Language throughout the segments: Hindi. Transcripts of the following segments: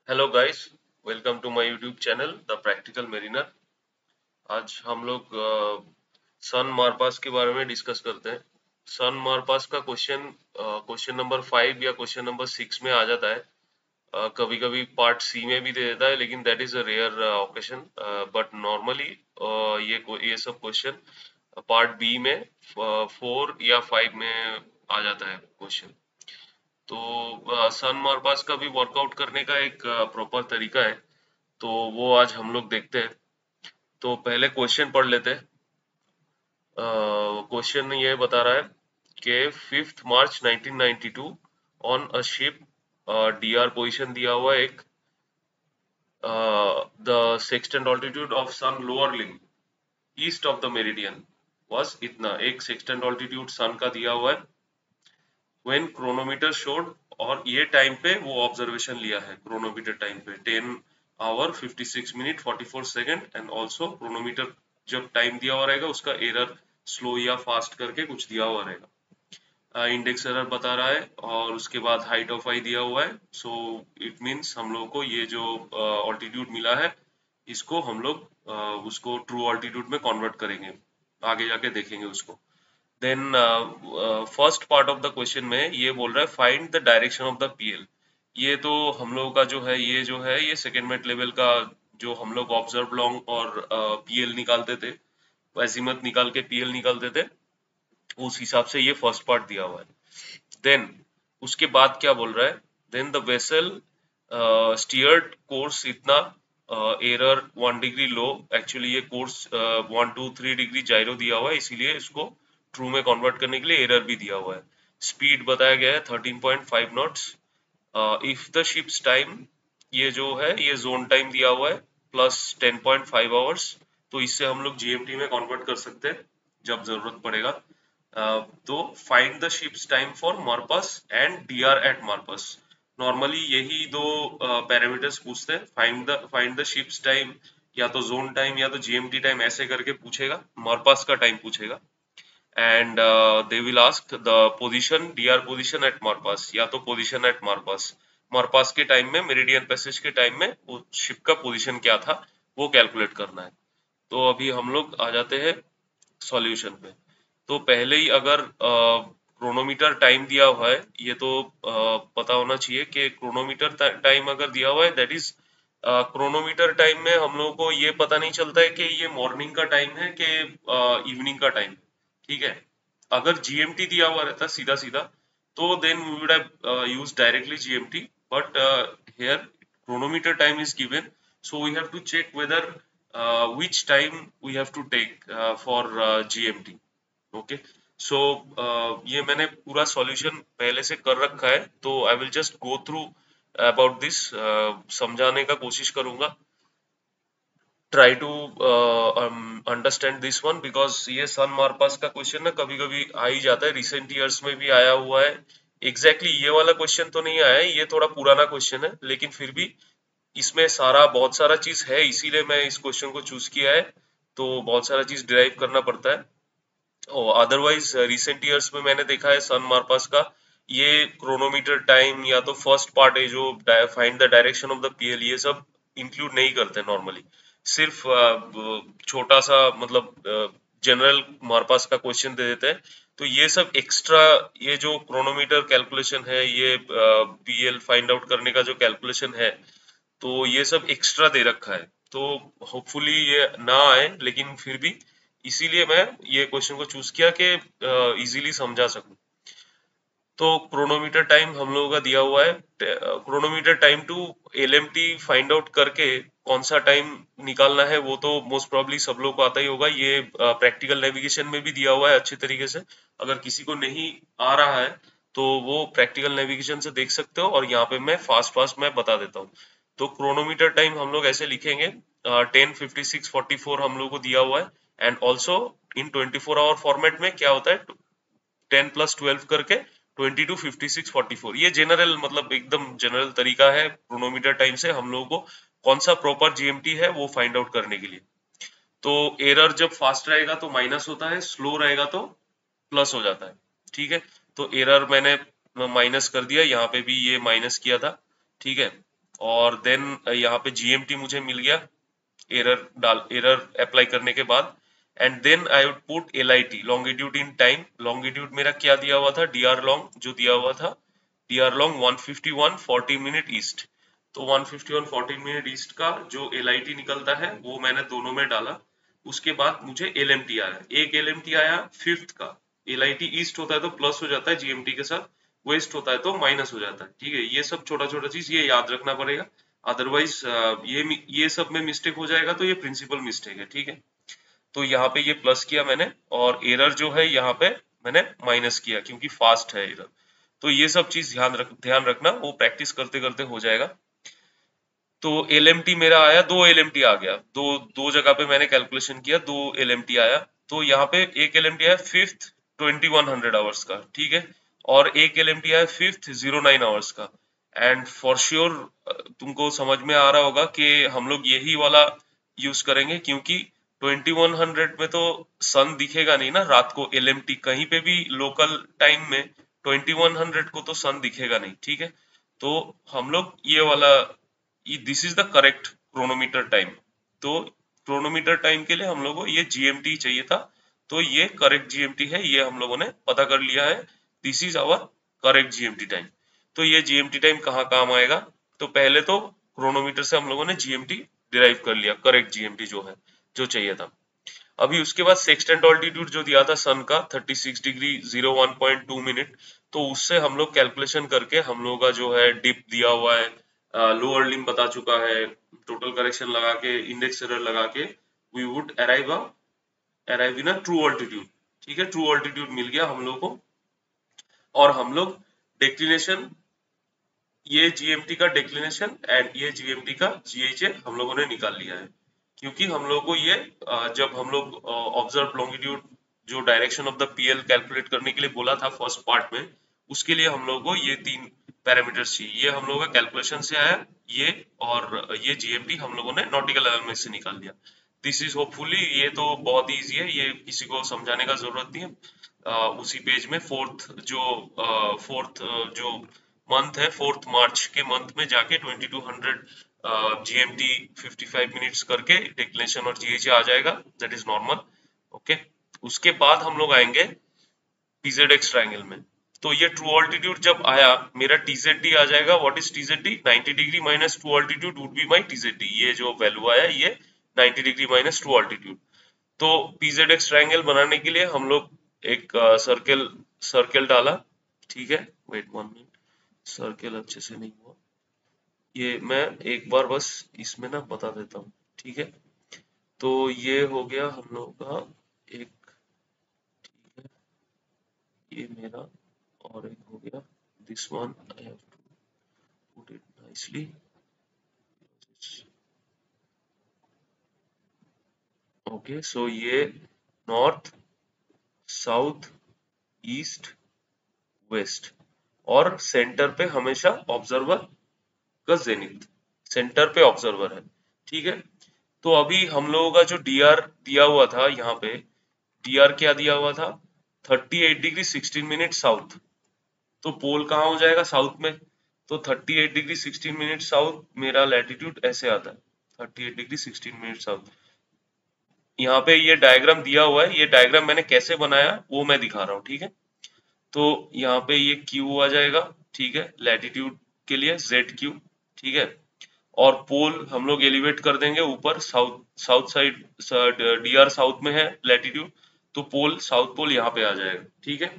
Hello guys, welcome to my YouTube channel the Practical Mariner. आज हम लोग सन मारपास के बारे में डिस्कस करते हैं। सन मारपास का क्वेश्चन नंबर 5 या क्वेश्चन नंबर 6 में आ जाता है। कभी कभी पार्ट सी में भी दे देता है, लेकिन that is a rare occasion. But normally ये सब क्वेश्चन पार्ट बी में 4 या 5 में आ जाता है क्वेश्चन। तो सन मारपास का भी वर्कआउट करने का एक प्रॉपर तरीका है, तो वो आज हम लोग देखते हैं। तो पहले क्वेश्चन पढ़ लेते हैं। क्वेश्चन ये बता रहा है कि 5 March 1992 on a ship, DR position दिया हुआ है एक, the sextant altitude of sun lower limb east of the meridian was इतना। एक सेक्सटेंट ऑल्टीट्यूड सन का दिया हुआ है व्हेन क्रोनोमीटर शोड, और ये टाइम पे वो ऑब्जर्वेशन लिया है क्रोनोमीटर टाइम पे 10 hour 56 minute 44 second. And also chronometer जब टाइम दिया हुआ रहेगा उसका एरर स्लो या फास्ट करके कुछ दिया हुआ रहेगा। इंडेक्स एरर बता रहा है और उसके बाद हाइट ऑफ आई दिया हुआ है। सो इट मीन्स हम लोग को ये जो ऑल्टीट्यूड मिला है इसको हम लोग उसको ट्रू ऑल्टीट्यूड में कन्वर्ट करेंगे, आगे जाके देखेंगे उसको। Then first part of the question में ये बोल रहा है find the direction of the PL. ये तो हम लोगों का जो है ये सेकेंड मेट लेवल का जो हम लोग ऑब्जर्व लॉन्ग और पीएल निकालते थे, अजीमत निकाल के पीएल निकालते थे, उस हिसाब से ये फर्स्ट पार्ट दिया हुआ है। देन उसके बाद क्या बोल रहा है, then the vessel steered course इतना, एरर 1 डिग्री लो। एक्चुअली ये कोर्स 1 2 3 डिग्री जाइरो दिया हुआ है, इसीलिए इसको ट्रू में कन्वर्ट करने के लिए एरर भी दिया हुआ है। स्पीड बताया गया है 13.5 knots. If the ship's time, ये जो है ये जोन टाइम दिया हुआ है प्लस 10.5 आवर्स, तो इससे हम लोग जीएमटी में कन्वर्ट कर सकते हैं जब जरूरत पड़ेगा। तो find the ship's time for mer pass and DR at mer pass. Normally यही दो पैरामीटर्स पूछते हैं, फाइंड द शिप्स टाइम या तो जोन टाइम या तो जीएमटी टाइम, ऐसे करके पूछेगा, मार्पस का टाइम पूछेगा। And they will ask the position, DR position at mer pass, या तो पोजीशन एट मार्पस, मार्पस के टाइम में, मेरिडियन पैसेज के टाइम में वो शिप का पोजीशन क्या था वो कैलकुलेट करना है। तो अभी हम लोग आ जाते हैं सॉल्यूशन पे। तो पहले ही अगर क्रोनोमीटर टाइम दिया हुआ है, ये तो पता होना चाहिए कि क्रोनोमीटर टाइम अगर दिया हुआ है दैट इज, क्रोनोमीटर टाइम में हम लोगों को ये पता नहीं चलता है कि ये मॉर्निंग का टाइम है कि इवनिंग का टाइम है। ठीक है, अगर जीएमटी दिया हुआ रहता सीधा सीधा तो then we would have use directly GMT, but here chronometer time is given, so we have to check whether which time we have to take for GMT. Okay, so ये मैंने पूरा सॉल्यूशन पहले से कर रखा है, तो I will just go through about this, समझाने का कोशिश करूंगा। Try to understand this one, because ये सन मार्पास का क्वेश्चन ना कभी कभी आ ही जाता है, रिसेंट ईयर्स में भी आया हुआ है। एग्जैक्टली ये वाला क्वेश्चन तो नहीं आया है, ये थोड़ा पुराना क्वेश्चन है, लेकिन फिर भी इसमें बहुत सारा चीज है, इसीलिए मैं इस क्वेश्चन को चूज किया है। तो बहुत सारा चीज डिराइव करना पड़ता है। अदरवाइज रिसेंट ईयर्स में मैंने देखा है सन मार्पास का ये क्रोनोमीटर टाइम या तो फर्स्ट पार्ट है जो find the direction of the PL, ये सब इंक्लूड नहीं करते नॉर्मली। सिर्फ छोटा सा मतलब जनरल मार्पास का क्वेश्चन दे देते हैं। तो ये सब एक्स्ट्रा, ये जो क्रोनोमीटर कैलकुलेशन है, ये पीएल फाइंड आउट करने का जो कैलकुलेशन है, तो ये सब एक्स्ट्रा दे रखा है। तो होपफुली ये ना आए, लेकिन फिर भी इसीलिए मैं ये क्वेश्चन को चूज किया कि इजीली समझा सकूं। तो क्रोनोमीटर टाइम हम लोगों का दिया हुआ है, chronometer time to LMT find out करके कौन सा टाइम निकालना है वो तो मोस्ट प्रोबेबली सब लोग को आता ही होगा। ये प्रैक्टिकल नेविगेशन में भी दिया हुआ है अच्छे तरीके से। अगर किसी को नहीं आ रहा है तो वो प्रैक्टिकल नेविगेशन से देख सकते हो, और यहाँ पे मैं फास्ट फास्ट मैं बता देता हूँ। तो क्रोनोमीटर टाइम हम लोग ऐसे लिखेंगे, 10:56:44 हम लोग को दिया हुआ है। And also in 24 hour format में क्या होता है, 10+12 करके 22:56:44, ये जनरल मतलब एकदम जनरल तरीका है क्रोनोमीटर टाइम से हम लोगों को कौन सा प्रॉपर जीएमटी है वो फाइंड आउट करने के लिए। तो एरर जब फास्ट रहेगा तो माइनस होता है, स्लो रहेगा तो प्लस हो जाता है। ठीक है, तो एरर मैंने माइनस कर दिया, यहाँ पे भी ये माइनस किया था। ठीक है, और देन यहाँ पे जीएमटी मुझे मिल गया एरर अप्लाई करने के बाद। And then I would put LIT longitude in time. Longitude मेरा क्या दिया हुआ था, डीआर लॉन्ग जो दिया हुआ था, डीआर लॉन्ग 151 40 मिनट ईस्ट। तो 151 40 मिनट ईस्ट का जो एलआईटी निकलता है वो मैंने दोनों में डाला। उसके बाद मुझे एलएमटी आया, एक एलएमटी आया फिफ्थ का। एलआईटी ईस्ट होता है तो प्लस हो जाता है जीएमटी के साथ, वेस्ट होता है तो माइनस हो जाता है। ठीक है, ये सब छोटा छोटा चीज ये याद रखना पड़ेगा, अदरवाइज ये सब में मिस्टेक हो जाएगा तो ये प्रिंसिपल मिस्टेक है। ठीक है, तो यहाँ पे ये प्लस किया मैंने, और एरर जो है यहाँ पे मैंने माइनस किया क्योंकि फास्ट है एरर। तो ये सब चीज ध्यान रखना, वो प्रैक्टिस करते करते हो जाएगा। तो एलएमटी मेरा आया, दो एलएमटी आ गया, दो दो जगह पे मैंने कैलकुलेशन किया, दो एलएमटी आया। तो यहाँ पे एक एलएमटी आया फिफ्थ 2100 आवर्स का, ठीक है, और एक एलएमटी आया फिफ्थ 09 आवर्स का। एंड फॉर श्योर तुमको समझ में आ रहा होगा कि हम लोग यही वाला यूज करेंगे, क्योंकि 2100 में तो सन दिखेगा नहीं ना रात को। एलएमटी कहीं पे भी लोकल टाइम में 2100 को तो सन दिखेगा नहीं। ठीक है, तो हम लोग ये वाला, this is the correct chronometer time. तो क्रोनोमीटर टाइम के लिए हम लोगों को ये जीएमटी चाहिए था, तो ये करेक्ट जीएमटी है, ये हम लोगों ने पता कर लिया है। This is our correct GMT time. तो ये जीएमटी टाइम कहाँ काम आएगा, तो पहले तो क्रोनोमीटर से हम लोगों ने जीएमटी डिराइव कर लिया, करेक्ट जीएमटी जो है, जो चाहिए था। अभी उसके बाद सेक्सटेंट ऑल्टीट्यूड जो दिया था सन का 36 डिग्री 01.2 मिनट, तो उससे हम लोग कैलकुलेशन करके हम लोग का जो है डिप दिया हुआ है, लोअर लिम बता चुका है, टोटल करेक्शन लगा के, इंडेक्स एरर लगा के we would arrive in a true altitude. ठीक है, ट्रू ऑल्टीट्यूड मिल गया हम लोग को, और हम लोग डेक्लिनेशन, ये जीएमटी का डेक्लिनेशन एंड ये जीएमटी का जीएचए हम लोगों ने निकाल लिया है। क्योंकि हम लोगों को ये जब हम लोग ऑब्जर्व लॉन्गिट्यूड जो direction of the PL calculate करने के लिए बोला था फर्स्ट पार्ट में, उसके लिए हम लोगों को ये तीन पैरामीटर्स चाहिए। ये हम लोगों का कैलकुलेशन से आया, ये और ये जीएमटी हम लोगों ने नॉटिकल एनालिसिस से निकाल लिया। दिस इज होपफुली, ये तो बहुत इजी है, ये किसी को समझाने का जरूरत नहीं है। उसी पेज में फोर्थ जो मंथ है, 4 मार्च के मंथ में जाके 2200 जीएमटी 55 मिनट्स करके डिक्लेरेशन और जीएचए आ जाएगा, दैट इज नॉर्मल। ओके, उसके बाद हम लोग आएंगे टीजेड ट्रायंगल में। तो ये ट्रू ऑल्टीट्यूड जब आया, मेरा टीजेड आ जाएगा। What is TZ? 90 degree minus true altitude would be my TZ. ये जो वैल्यू आया ये 90 डिग्री माइनस ट्रू ऑल्टीट्यूड। तो पीजेड ट्रायंगल बनाने के लिए हम लोग एक सर्कल डाला। ठीक है, वेट 1 मिनट, सर्कल अच्छे से नहीं हुआ, ये मैं एक बार बस इसमें ना बता देता हूँ। ठीक है, तो ये हो गया हम लोग का एक, ठीक है, ये मेरा, और एक हो गया this one, I have to put it nicely. Okay, so ये नॉर्थ साउथ ईस्ट वेस्ट, और सेंटर पे हमेशा ऑब्जर्वर का जेनिथ, सेंटर पे ऑब्जर्वर है। ठीक है, तो अभी हम लोगों का जो डीआर दिया हुआ था, यहाँ पे डीआर क्या दिया हुआ था, 38 डिग्री 16 मिनट साउथ। तो पोल कहाँ हो जाएगा, साउथ में। तो 38 डिग्री 16 मिनट साउथ मेरा लैटिट्यूड ऐसे आता है, 38 डिग्री 16 मिनट साउथ। यहाँ पे ये डायग्राम दिया हुआ है, ये डायग्राम मैंने कैसे बनाया वो मैं दिखा रहा हूँ। ठीक है, तो यहाँ पे ये क्यू आ जाएगा, ठीक है, लैटिट्यूड के लिए जेड क्यू। ठीक है, और पोल हम लोग एलिवेट कर देंगे ऊपर, south south side, DR south में है लैटिट्यूड, तो पोल साउथ पोल यहाँ पे आ जाएगा। ठीक है,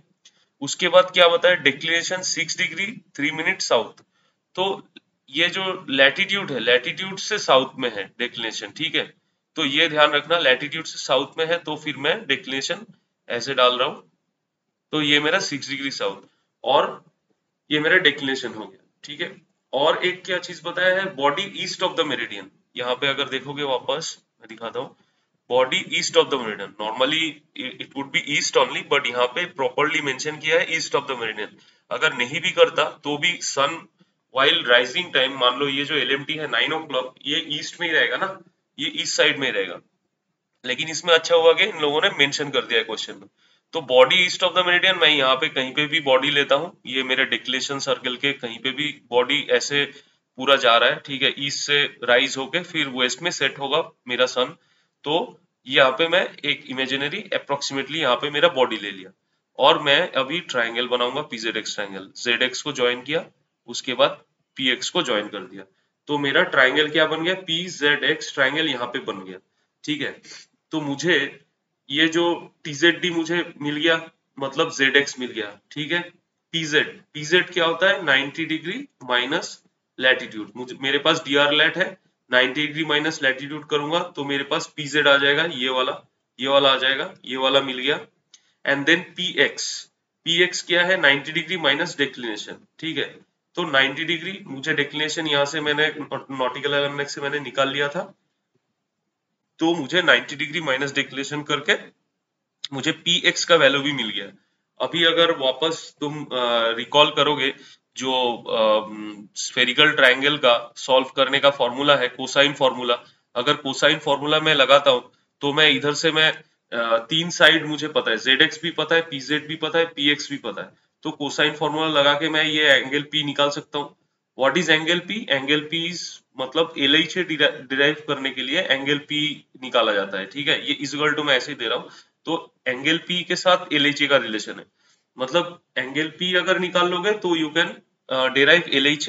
उसके बाद क्या बताया, डिक्लिनेशन 6 डिग्री 3 मिनट साउथ। तो ये जो लैटिट्यूड है, लैटिट्यूड से साउथ में है डिक्लिनेशन। ठीक है, तो ये ध्यान रखना, लैटिट्यूड से साउथ में है तो फिर मैं डिक्लिनेशन ऐसे डाल रहा हूँ। तो ये मेरा 6 डिग्री साउथ, और ये मेरा डिक्लिनेशन हो गया। ठीक है, और एक क्या चीज बताया है, body east of the meridian. यहाँ पे अगर देखोगे वापस मैं दिखाता हूँ, body east of the meridian, normally it would be east only, but यहाँ पे प्रॉपरली मेंशन किया है ईस्ट ऑफ द मेरिडियन। अगर नहीं भी करता तो भी सन वाइल राइजिंग टाइम, मान लो ये जो एलएमटी है 9 o'clock, ये ईस्ट में ही रहेगा ना, ये ईस्ट साइड में ही रहेगा। लेकिन इसमें अच्छा हुआ कि इन लोगों ने मेंशन कर दिया है क्वेश्चन में। तो body east of the meridian, मैं यहाँ पे कहीं पे भी बॉडी लेता हूँ, ये मेरे डिक्लेरेशन सर्कल के कहीं पे भी बॉडी ऐसे पूरा जा रहा है, ठीक है, ईस्ट से राइज होके फिर वेस्ट में सेट होगा मेरा सन। तो यहाँ पे मैं एक इमेजिनरी अप्रोक्सीमेटली यहाँ पे मेरा बॉडी ले लिया, और मैं अभी ट्राइंगल बनाऊंगा PZ x triangle. Z x को ज्वाइन किया, उसके बाद पी एक्स को ज्वाइन कर दिया, तो मेरा ट्राइंगल क्या बन गया, पी जेड एक्स ट्राइंगल यहाँ पे बन गया, ठीक है। तो मुझे ये जो टीजेड डी मुझे मिल गया, मतलब जेड एक्स मिल गया, ठीक है। पीजेड पीजेड क्या होता है, 90 डिग्री माइनस लैटिट्यूड। मुझे मेरे पास डी आर लैट है, 90 डिग्री माइनस लैटिट्यूड करूंगा तो मेरे पास पीजेड आ जाएगा, ये वाला आ जाएगा, ये वाला मिल गया। एंड देन पी एक्स क्या है, 90 डिग्री माइनस डेक्लिनेशन, ठीक है। तो 90 डिग्री मुझे डेक्लिनेशन यहाँ से मैंने नॉटिकल एल्मेनेक से मैंने निकाल लिया था, तो मुझे 90 डिग्री माइनस डेक्लिनेशन करके मुझे पी एक्स का वैल्यू भी मिल गया। अभी अगर वापस तुम रिकॉल करोगे जो स्फेरिकल ट्रायंगल का सॉल्व करने का फॉर्मूला है, कोसाइन फॉर्मूला, अगर कोसाइन फॉर्मूला मैं लगाता हूं तो मैं इधर से मैं तीन साइड मुझे पता है, जेड एक्स भी पता है, पी जेड भी पता है, पी एक्स भी पता है, तो कोसाइन फॉर्मूला लगा के मैं ये एंगल पी निकाल सकता हूँ। What is angle P, angle P is मतलब एलएच से डिराइव करने के लिए एंगल पी निकाला जाता है, ठीक है। ये इक्वल टू मैं ऐसे ही दे रहा हूँ, तो एंगल पी के साथ एलएच का रिलेशन है, मतलब एंगल पी अगर निकाल लोगे तो you can derive LH,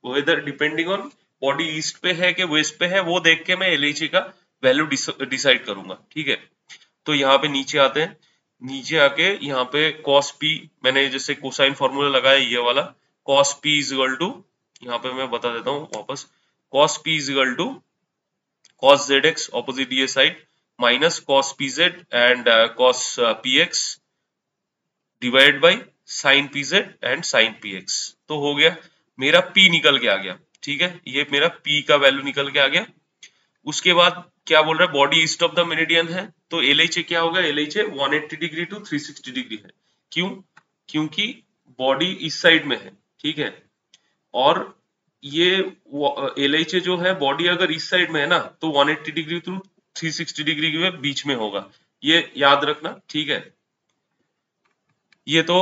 whether depending on body east पे है कि वेस्ट पे है, वो देख के मैं एलएच का वैल्यू डिसाइड करूंगा, ठीक है। तो यहाँ पे नीचे आते हैं, नीचे आके यहाँ पे cos p मैंने जैसे कोसाइन फॉर्मूला लगाया ये वाला, cos p is equal to, यहाँ पे मैं बता देता हूँ वापस, cos p is equal to cos zx opposite ये side minus cos pz and cos px divide by sine pz and sine px। तो हो गया मेरा p निकल के आ गया, ठीक है, ये मेरा p का वैल्यू निकल के आ गया। उसके बाद क्या बोल रहा है, body east of the meridian है, तो एलएचए क्या होगा, एलएचए 180 डिग्री टू 360 डिग्री है। क्यों, क्योंकि बॉडी इस साइड में है, ठीक है, और ये एलएचए जो है बॉडी अगर इस साइड में है ना, तो 180 डिग्री टू 360 डिग्री के बीच में होगा, ये याद रखना, ठीक है। ये तो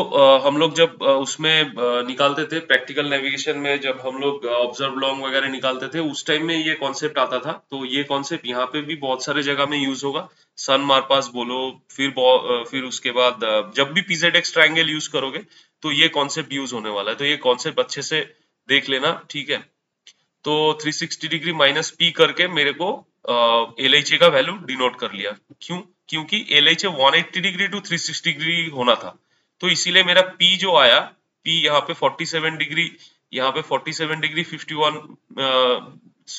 हम लोग जब उसमें निकालते थे प्रैक्टिकल नेविगेशन में, जब हम लोग ऑब्जर्व लॉन्ग वगैरह निकालते थे उस टाइम में ये कॉन्सेप्ट आता था, तो ये कॉन्सेप्ट यहाँ पे भी बहुत सारे जगह में यूज होगा। सन मारपास बोलो, फिर उसके बाद जब भी पीजेड एक्स ट्राइंगल यूज करोगे तो ये कॉन्सेप्ट यूज होने वाला है, तो ये कॉन्सेप्ट अच्छे से देख लेना, ठीक है। तो 360 डिग्री माइनस पी करके मेरे को एलएचए का वैल्यू डिनोट कर लिया। क्यों, क्योंकि एलएचए 180 डिग्री टू 360 डिग्री होना था, तो इसीलिए मेरा P जो आया, P यहाँ पे 47 डिग्री, यहाँ पे 47 डिग्री 51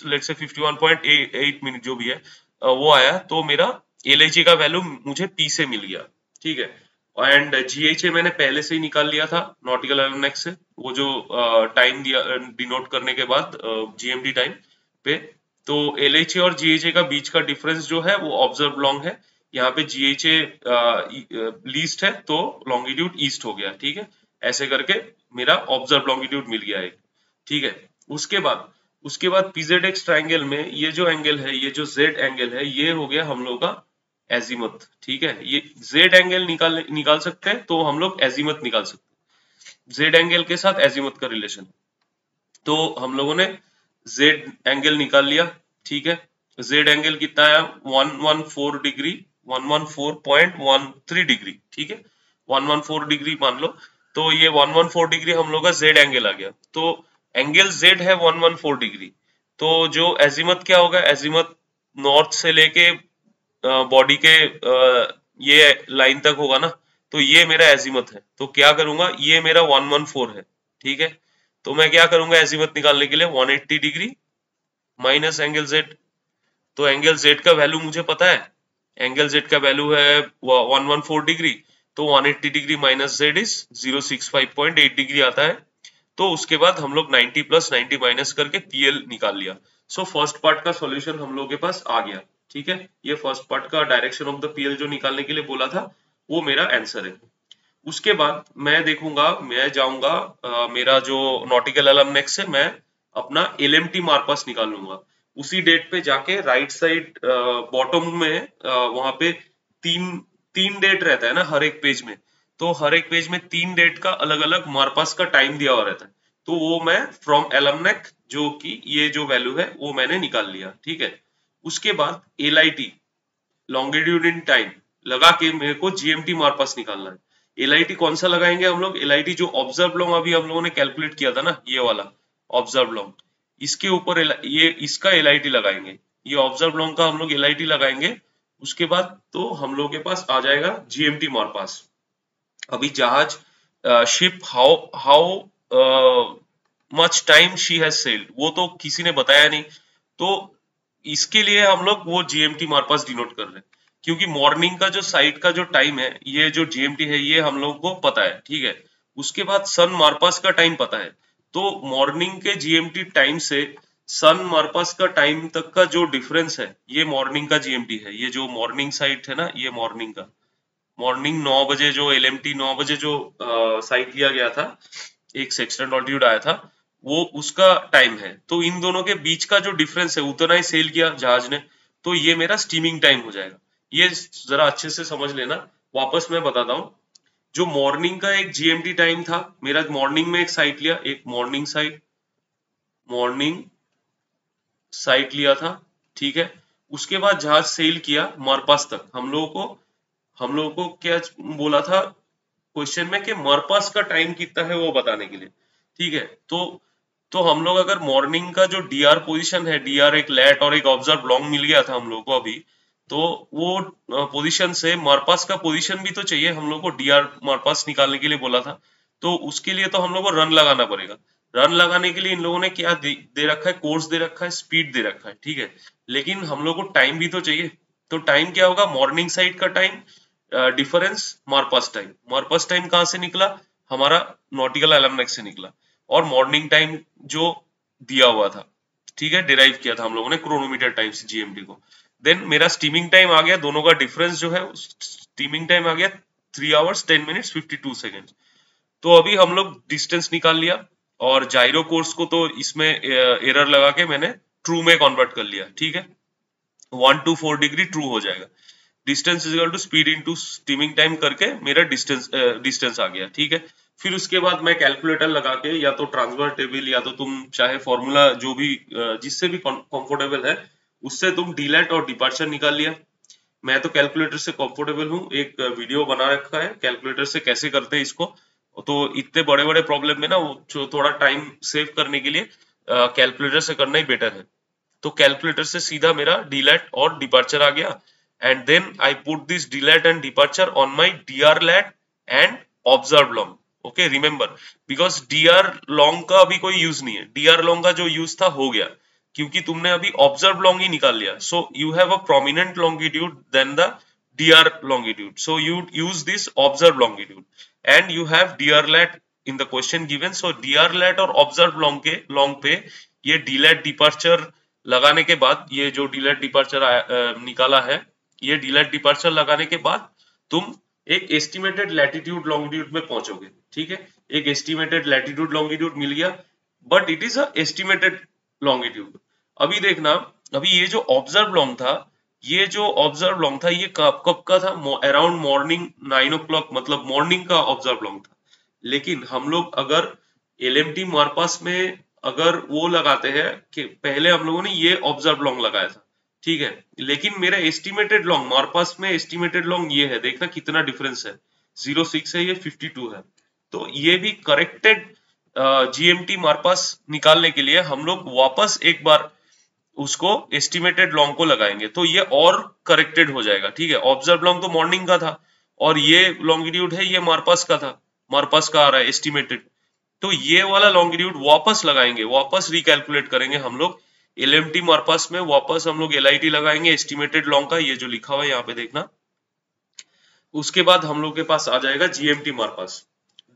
लेट्स से 51.8 मिनट जो भी है वो आया, तो मेरा एलएचए का वैल्यू मुझे P से मिल गया, ठीक है। एंड जीएचए मैंने पहले से ही निकाल लिया था नॉटिकल एल्मेनेक से, वो जो टाइम दिया डिनोट करने के बाद जीएमडी टाइम पे, तो एलएचए और जीएचए का बीच का डिफरेंस जो है वो ऑब्जर्व लॉन्ग है, यहाँ पे जीएचए लीस्ट है तो लॉन्गिट्यूड ईस्ट हो गया, ठीक है। ऐसे करके मेरा ऑब्जर्व लॉन्गिट्यूड मिल गया एक, ठीक है। उसके बाद पीजेड एक्स ट्राइंगल में ये जो एंगल है, ये जो जेड एंगल है, ये हो गया हम लोग का एजीमथ, ठीक है। ये जेड एंगल निकाल सकते हैं तो हम लोग एजीमथ निकाल सकते हैं, जेड एंगल के साथ एजीमथ का रिलेशन, तो हम लोगों ने जेड एंगल निकाल लिया, ठीक है। जेड एंगल कितना है, 114 डिग्री, 114.13 डिग्री, ठीक है, 114 डिग्री मान लो, तो ये 114 डिग्री हम लोग का जेड एंगल आ गया, तो एंगल जेड है 114 डिग्री, तो जो एजीमथ क्या होगा, एजीमथ नॉर्थ से लेके बॉडी के ये लाइन तक होगा ना, तो ये मेरा एजीमथ है, तो क्या करूंगा, ये मेरा 114 है, ठीक है। तो मैं क्या करूंगा एजीमथ निकालने के लिए, 180 डिग्री माइनस एंगल जेड, तो एंगल जेड का वैल्यू मुझे पता है, एंगल जेड का वैल्यू है 114 डिग्री, तो 180 degree minus Z is 065.8 degree आता है। तो उसके बाद हम लोग 90 प्लस 90 माइनस करके पीएल निकाल लिया। सो फर्स्ट पार्ट का सॉल्यूशन हम लोग के पास आ गया, ठीक है। ये फर्स्ट पार्ट का डायरेक्शन ऑफ द पीएल जो निकालने के लिए बोला था वो मेरा आंसर है। उसके बाद मैं देखूंगा, मैं जाऊंगा मेरा जो नॉटिकल एल्मेनेक से मैं अपना एलएमटी मार्पास निकाल लूंगा, उसी डेट पे जाके राइट साइड बॉटम में वहां पे तीन तीन डेट रहता है ना हर एक पेज में, तो हर एक पेज में तीन डेट का अलग अलग मार्पास का टाइम दिया हुआ रहता है, तो वो मैं फ्रॉम एलमनेक जो कि ये जो वैल्यू है वो मैंने निकाल लिया, ठीक है। उसके बाद LIT लॉन्गिट्यूड इन टाइम लगा के मेरे को GMT मार्पस निकालना है। LIT कौन सा लगाएंगे हम लोग? LIT जो ऑब्जर्व लॉन्ग अभी हम लोगों ने कैलकुलेट किया था ना, ये वाला ऑब्जर्व लॉन्ग, इसके ऊपर ये इसका LIT लगाएंगे। ये ऑब्जर्व लॉन्ग का हम लोग LIT लगाएंगे। उसके बाद तो हम लोग के पास आ जाएगा GMT मार्पस। अभी जहाज ship how how much time she has sailed, वो तो किसी ने बताया नहीं, तो इसके लिए हम लोग वो GMT मार्पस डिनोट कर रहे हैं, क्योंकि मॉर्निंग का जो साइट का जो टाइम है, ये जो GMT है ये हम लोग को पता है, ठीक है। उसके बाद सन मार्पस का टाइम पता है, तो मॉर्निंग के GMT टाइम से सन मार्पस का टाइम तक का जो डिफरेंस है ये मॉर्निंग का GMT है। ये जो मॉर्निंग साइट है ना, ये मॉर्निंग का, मॉर्निंग 9 बजे जो LMT 9 बजे जो साइट लिया गया था, एक सेक्सटेंट ऑल्टीट्यूड आया था, वो उसका टाइम है। तो इन दोनों के बीच का जो डिफरेंस है उतना ही सेल किया जहाज ने, तो ये मेरा स्टीमिंग टाइम हो जाएगा। ये जरा अच्छे से समझ लेना। वापस मैं बताता हूँ, जो मॉर्निंग का एक GMT टाइम था मेरा, मॉर्निंग में एक साइट लिया, एक मॉर्निंग साइट लिया था, ठीक है। उसके बाद जहाज सेल किया मार्पास तक। हम लोगों को क्या बोला था क्वेश्चन में कि मार्पास का टाइम कितना है वो बताने के लिए, ठीक है। तो हम लोग अगर मॉर्निंग का जो DR पोजीशन है, DR एक लैट और एक ऑब्जर्व लॉन्ग मिल गया था हम लोग को अभी, तो वो पोजीशन से मार्पास का पोजीशन भी तो चाहिए हम लोग को, DR मार्पास निकालने के लिए बोला था। तो उसके लिए तो हम लोग को रन लगाना पड़ेगा। रन लगाने के लिए इन लोगों ने क्या दे रखा है, कोर्स दे रखा है, स्पीड दे रखा है, ठीक है। लेकिन हम लोग को टाइम भी तो चाहिए। तो टाइम क्या होगा? मॉर्निंग साइड का टाइम डिफरेंस मार्पस टाइम कहां से निकला? हमारा नॉटिकल एलमनेक से निकला। और मॉर्निंग टाइम जो दिया हुआ था, ठीक है, डिराइव किया था हम लोगों ने क्रोनोमीटर टाइम से GMT को। देन मेरा स्टीमिंग टाइम आ गया, दोनों का डिफरेंस जो है स्टीमिंग टाइम आ गया 3 आवर्स 10 मिनट्स 52 सेकेंड। तो अभी हम लोग डिस्टेंस निकाल लिया, और जाइरो कोर्स को तो इसमें एरर लगा के मैंने ट्रू में कन्वर्ट कर लिया, ठीक है। 1 to 4 डिग्री ट्रू हो जाएगा। Distance is equal to speed into steaming time करके मेरा डिस्टेंस आ गया, ठीक है। फिर उसके बाद मैं कैलकुलेटर लगा के, या तो ट्रांसफर टेबल या तो तुम चाहे फॉर्मूला जो भी जिससे भी कंफर्टेबल है उससे तुम डीलैट और डिपार्चर निकाल लिया। मैं तो कैलकुलेटर से कंफर्टेबल हूँ, एक वीडियो बना रखा है कैलकुलेटर से कैसे करते हैं इसको। तो इतने बड़े बड़े प्रॉब्लम में ना वो थोड़ा टाइम सेव करने के लिए कैलकुलेटर से करना ही बेटर है। तो कैलकुलेटर से सीधा मेरा डीलैट और डिपार्चर आ गया, and then I put this d lat and departure on my DR lat and observe long. Okay, remember, because DR long का अभी कोई यूज नहीं है, DR लॉन्ग का जो यूज था हो गया, क्योंकि तुमने अभी ऑब्जर्व लॉन्ग ही निकाल लिया। So you have a prominent longitude then the DR longitude, so you use this observed longitude and you have DR lat in the question given. So DR lat और observed long पे ये डीलैट डिपार्चर लगाने के बाद, ये जो डीलैट डिपार्चर निकाला है, ये डीलैट डिपार्चर लगाने के बाद तुम एक एस्टिमेटेड लैटिट्यूड लॉन्गिट्यूड में पहुंचोगे, ठीक है। एक एस्टिमेटेड लैटिट्यूड लॉन्गिट्यूड मिल गया, but it is a estimated longitude. अभी देखना, अभी ये जो ऑब्जर्व लॉन्ग था, ये जो ऑब्जर्व लॉन्ग था ये कब का था? अराउंड मॉर्निंग 9 o'clock, मतलब मॉर्निंग का ऑब्जर्व लॉन्ग था। लेकिन हम लोग अगर LMT मार्पास में अगर वो लगाते हैं कि पहले हम लोगों ने ये ऑब्जर्व लॉन्ग लगाया था, ठीक है, लेकिन मेरा एस्टिमेटेड लॉन्ग मार्पास में एस्टिमेटेड लॉन्ग ये है, देखना कितना डिफरेंस है, 06 है, ये 52 है। तो ये भी करेक्टेड GMT मार्पास निकालने के लिए हम लोग वापस एक बार उसको एस्टिमेटेड लॉन्ग को लगाएंगे, तो ये और करेक्टेड हो जाएगा, ठीक है। ऑब्जर्व लॉन्ग तो मॉर्निंग का था, और ये लॉन्गिट्यूड है ये मार्पास का था, मार्पास का आ रहा है एस्टिमेटेड। तो ये वाला लॉन्गिट्यूड वापस लगाएंगे, वापस रिकैलकुलेट करेंगे हम लोग LMT मार्पास में, वापस हम लोग LIT लगाएंगे एस्टिमेटेड लॉन्ग का, ये जो लिखा हुआ है यहाँ पे देखना। उसके बाद हम लोग के पास आ जाएगा GMT mer pass.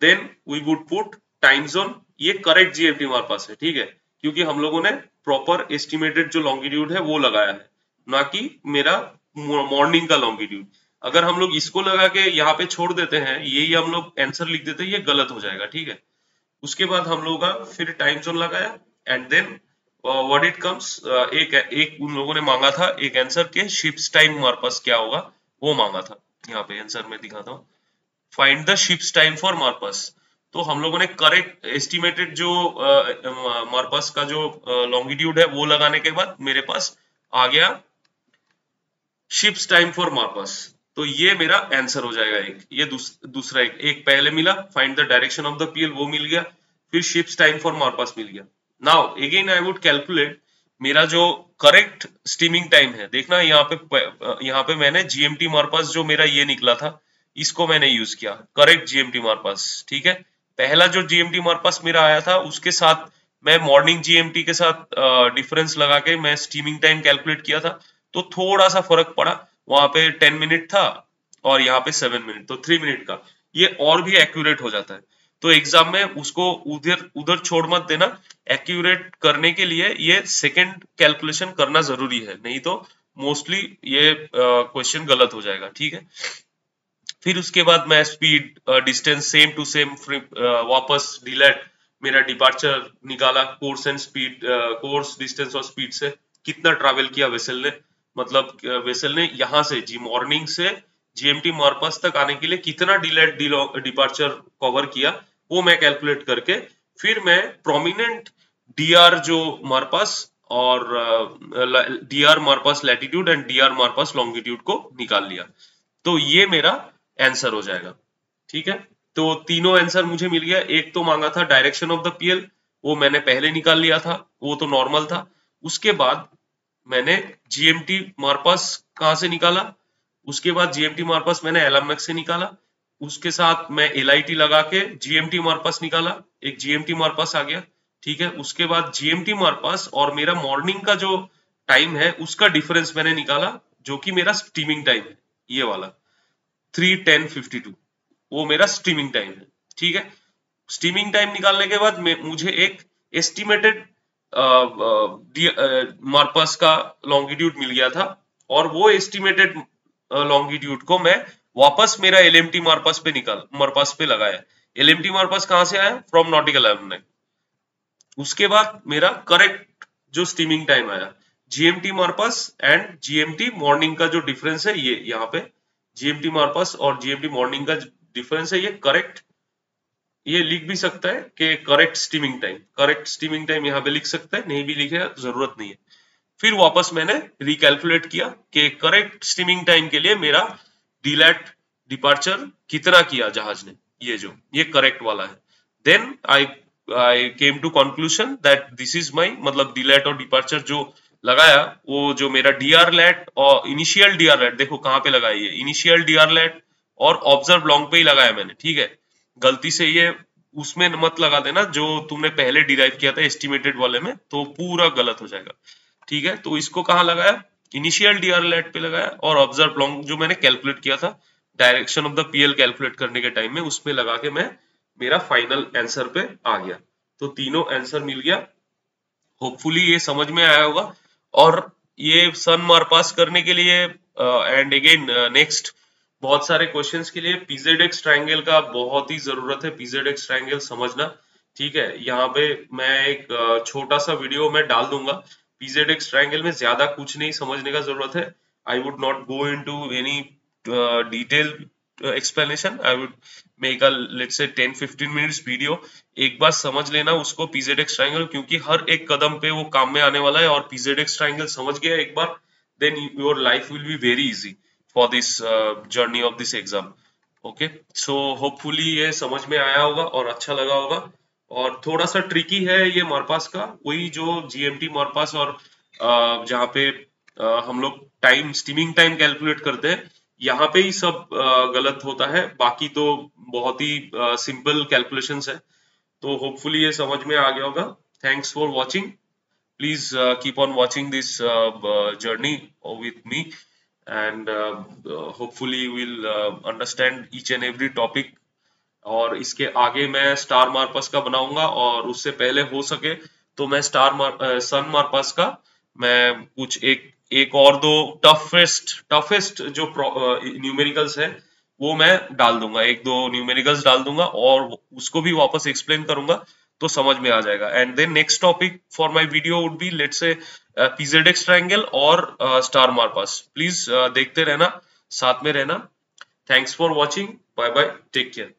Then we would put time zone, ये करेक्ट GMT मार्पास है, ठीक है, क्योंकि हम लोगों ने प्रॉपर एस्टिमेटेड जो लॉन्गिट्यूड है वो लगाया है, ना कि मेरा मॉर्निंग का लॉन्गिट्यूड। अगर हम लोग इसको लगा के यहाँ पे छोड़ देते हैं, यही हम लोग आंसर लिख देते हैं, ये गलत हो जाएगा, ठीक है। उसके बाद हम लोगों का फिर टाइम जोन लगाया, and then what it comes, एक उन लोगों ने मांगा था एक आंसर के शिप्स टाइम मार्पस क्या होगा, वो मांगा था। यहाँ पे आंसर में दिखाता हूँ, find the ship's time for mer pass. तो हम लोगों ने करेक्ट एस्टिमेटेड जो मार्पस का जो लॉन्गिट्यूड है वो लगाने के बाद मेरे पास आ गया शिप्स टाइम फॉर मार्पस। तो ये मेरा आंसर हो जाएगा। एक ये दूसरा एक पहले मिला, find the direction of the PL, वो मिल गया। फिर शिप्स टाइम फॉर मार्पस मिल गया। Now again I would calculate मेरा जो करेक्ट स्टीमिंग टाइम है। देखना यहाँ पे मैंने जीएमटी मार्पस जो मेरा ये निकला था इसको मैंने यूज किया, करेक्ट जीएमटी मार्पस। ठीक है, पहला जो जीएमटी मार्पस मेरा आया था उसके साथ मैं मॉर्निंग जीएमटी के साथ डिफरेंस लगा के मैं स्टीमिंग टाइम कैलकुलेट किया था। तो थोड़ा सा फर्क पड़ा, वहां पे 10 मिनट था और यहाँ पे 7 मिनट, तो 3 मिनट का ये और भी एक्यूरेट हो जाता है। तो एग्जाम में उसको उधर उधर छोड़ मत देना। एक्यूरेट करने के लिए ये सेकंड कैलकुलेशन करना जरूरी है, नहीं तो मोस्टली ये क्वेश्चन गलत हो जाएगा। ठीक है, फिर उसके बाद मैं speed distance same to same वापस डिलेट मेरा डिपार्चर निकाला, course and speed, course distance और स्पीड से कितना ट्रैवल किया वेसल ने, मतलब वेसल ने यहाँ से जी मॉर्निंग से जीएमटी मार्पस तक आने के लिए कितना डिलेट डिपार्चर कवर किया, वो मैं कैलकुलेट करके फिर मैं प्रोमिनेंट डीआर जो मार्पस और DR mer pass latitude and DR mer pass longitude को निकाल लिया। तो ये मेरा आंसर हो जाएगा। ठीक है, तो तीनों आंसर मुझे मिल गया। एक तो मांगा था डायरेक्शन ऑफ द पीएल, वो मैंने पहले निकाल लिया था, वो तो नॉर्मल था। उसके बाद मैंने जीएमटी मार्पस कहां से निकाला, उसके बाद जीएमटी मार्पस मैंने एलएमएक्स से निकाला, उसके साथ मैं एलआईटी लगा के जीएमटी मार्पस निकाला, एक जीएमटी मार्पस आ गया। ठीक है, उसके बाद जीएमटी मार्पस और मेरा मॉर्निंग का जो टाइम है उसका डिफरेंस मैंने निकाला, जो कि मेरा स्टीमिंग टाइम है, ये वाला 3:10:52, वो मेरा स्टीमिंग टाइम है। ठीक है, स्टीमिंग टाइम निकालने के बाद मुझे एक एस्टिमेटेड मार्पस का लॉन्गिट्यूड मिल गया था, और वो एस्टिमेटेड लॉन्गिट्यूड को मैं वापस मेरा एलएमटी मार्पस पे लगाया। एलएमटी मार्पस कहां से आया, फ्रॉम नॉटिकल एल्मनाई। उसके बाद मेरा करेक्ट जो स्टीमिंग टाइम आया, जीएमटी मार्पस एंड जीएमटी मॉर्निंग का जो डिफरेंस है, ये यहाँ पे जीएमटी मार्पस और जीएमटी मॉर्निंग का डिफरेंस है, ये करेक्ट, ये लिख भी सकता है कि करेक्ट स्टीमिंग टाइम यहाँ पे लिख सकता है, नहीं भी लिखे जरूरत नहीं है। फिर वापस मैंने रिकैलकुलेट किया कि करेक्ट स्टीमिंग टाइम के लिए मेरा डिलेट डिपार्चर कितना किया जहाज ने, ये करेक्ट वाला है। Then I came to conclusion that this is my, मतलब डिलेट और डिपार्चर जो लगाया, वो जो मेरा डीआर लेट और इनिशियल डीआर लेट, देखो कहां पे लगाया, ये इनिशियल डीआर लेट और ऑब्जर्व लॉन्ग पे ही लगाया मैंने। ठीक है, गलती से ये उसमें मत लगा देना जो तुमने पहले डिराइव किया था एस्टिमेटेड वाले में, तो पूरा गलत हो जाएगा। ठीक है, तो इसको कहाँ लगाया, इनिशियल डीआर लेट पे लगाया, और ऑब्जर्व लॉन्ग जो मैंने कैलकुलेट किया था direction of the PL calculate करने के टाइम में, उसमें लगा के मैं मेरा फाइनल आंसर पे आ गया। तो तीनों आंसर मिल गया। होपफुली ये समझ में आया होगा। और ये सन मार्पास करने के लिए एंड अगेन नेक्स्ट बहुत सारे क्वेश्चंस के लिए पीजेडेक्स ट्रायंगल का बहुत ही जरूरत है, पीजेडेक्स ट्रायंगल समझना। ठीक है, यहाँ पे मैं एक छोटा सा वीडियो में डाल दूंगा। पीजेडेक्स ट्रायंगल में ज्यादा कुछ नहीं समझने का जरूरत है। I would not go into any detail explanation. I would make a let's say 10-15 minutes video. एक बार समझ लेना उसको PZX ट्रायंगल, क्योंकि हर एक कदम पे वो काम में आने वाला है। और PZX ट्रायंगल समझ गया एक बार, then your life will be very easy for this journey of this exam. Okay, so hopefully ये समझ में आया होगा और अच्छा लगा होगा। और थोड़ा सा ट्रिकी है ये मार्पास का, वही जो GMT मार्पास और जहाँ पे हम लोग टाइम स्टीमिंग टाइम कैलकुलेट करते हैं, यहाँ पे ही सब गलत होता है। बाकी तो बहुत ही सिंपल कैलकुलेशंस है। तो होपफुली ये समझ में आ गया होगा। Thanks for watching. Please keep on watching this journey with me, and hopefully you will understand each and every topic. और इसके आगे मैं स्टार मार्पस का बनाऊंगा, और उससे पहले हो सके तो मैं सन मार्पस का मैं कुछ एक और दो टफेस्ट जो न्यूमेरिकल्स है वो मैं डाल दूंगा, एक दो न्यूमेरिकल्स डाल दूंगा और उसको भी वापस एक्सप्लेन करूंगा, तो समझ में आ जाएगा। And then next topic for my video would be let's say PZX triangle और स्टार मार्पस। प्लीज देखते रहना, साथ में रहना। Thanks for watching, bye bye, take care.